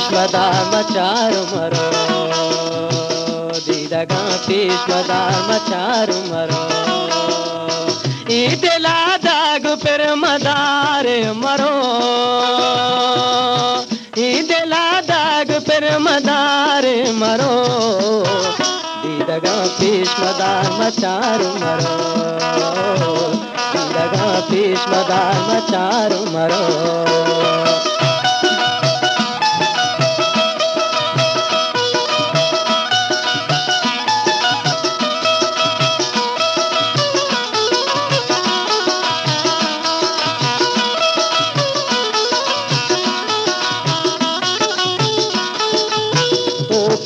ಭೀಷ್ಮಧರ್ಮಚಾರು ಮರೋ ದಿದಗ ಭೀಷ್ಮಧರ್ಮಚಾರು ಮರೋ ಇದೆಲಾದಾಗು ಪೆರ್ಮದಾರೆ ಮರೋ ಇದೆಲಾದಾಗು ಪೆರ್ಮದಾರೆ ಮರೋ ದಿದಗ ಭೀಷ್ಮಧರ್ಮಚಾರು ಮರೋ ದಿದಗ ಭೀಷ್ಮಧರ್ಮಚಾರು ಮರೋ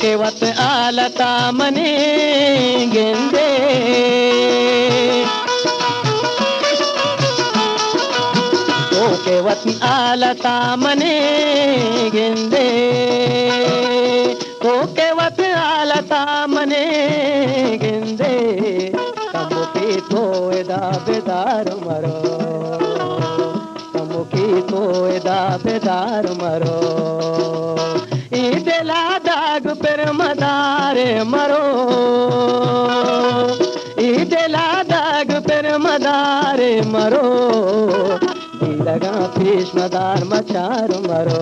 केवत आलता मने गेंदे तो केवत आलता मने गेंदे तो केवत आलता मने गेंदे कमुकी तो एदा बेदार मरो कमुकी तो एदा बेदार मरो ಇದೆಲಾದಾಗ ಪೆರ್ಮದಾರೆ ಮರೋ ಇದೆಲಾದಾಗ ಪೆರ್ಮದಾರೆ ಮರೋ ದಿದಗ ಭೀಷ್ಮಧರ್ಮಚಾರು ಮರೋ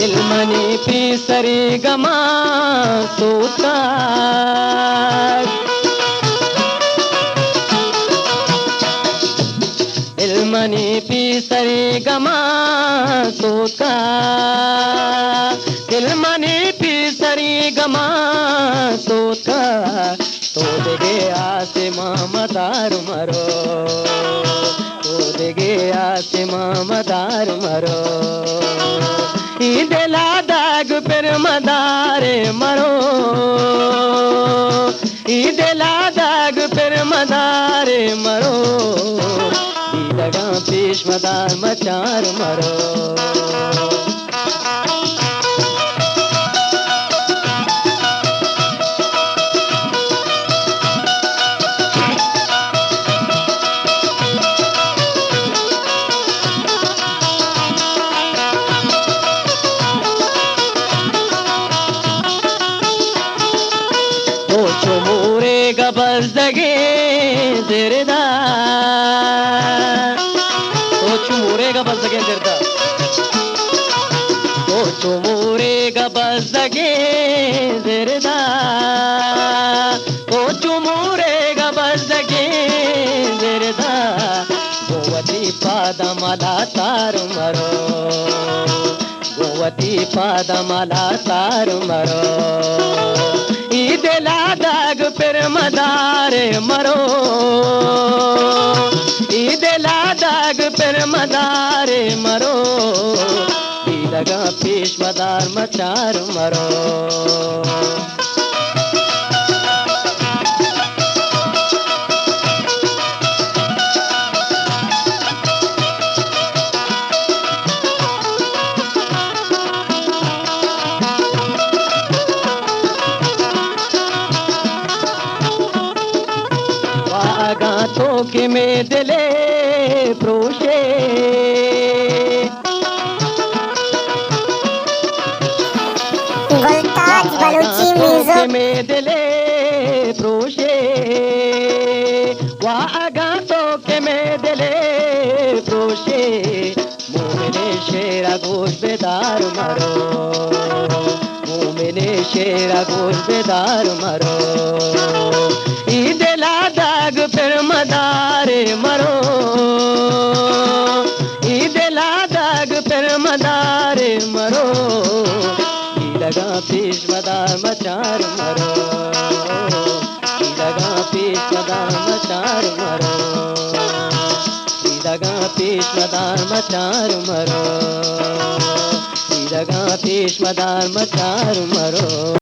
इल्मनी पीसरी गमा सूता इल्मनी पीसरी गमा सूता इल्मनी पीसरी गमा सूता तो देगे आसे ममदार मरो तो देगे आसे ममदार मरो ಇದೆಲಾದಾಗ ಪೆರ್ಮದಾರೆ ಮರೋ ಇದೆಲಾದಾಗ ಪೆರ್ಮದಾರೆ ಮರೋ ದಿದಗ ಭೀಷ್ಮಧರ್ಮಚಾರು ಮರೋ चुमूरे गबज़दगे ज़िरदा तो चुमूरे गबज़दगे ज़िरदा तो चुमूरे गबज़दगे ज़िरदा तो चुमूरे गबज़दगे ज़िरदा गोवती पादमला तारु मरो गोवती पादमला तारु मरो ಇದೆಲಾದಾಗ ಪೆರ್ಮದಾರೆ ಮರೋ ಇದೆಲಾದಾಗ ಪೆರ್ಮದಾರೆ ಮರೋ ದಿದಗ ಭೀಷ್ಮಧರ್ಮಚಾರು ಮರೋ गाथों के में दिले प्रोशे गुलताज बलूची म्यूजिक में दिले प्रोशे गाथों के में दिले प्रोशे मोमिने शेरा गोश बेदार मरो मोमिने शेरा गोश बेदार मरो ಇದೆಲಾದಾಗ ಪೆರ್ಮದಾರೆ ಮರೋ ಇದೆಲಾದಾಗ ಪೆರ್ಮದಾರೆ ಮರೋ ದಿದಗ ಭೀಷ್ಮಧರ್ಮಚಾರು ಮರೋ ದಿದಗ ಭೀಷ್ಮಧರ್ಮಚಾರು ಮರೋ ದಿದಗ ಭೀಷ್ಮಧರ್ಮಚಾರು ಮರೋ ದಿದಗ ಭೀಷ್ಮಧರ್ಮಚಾರು ಮರೋ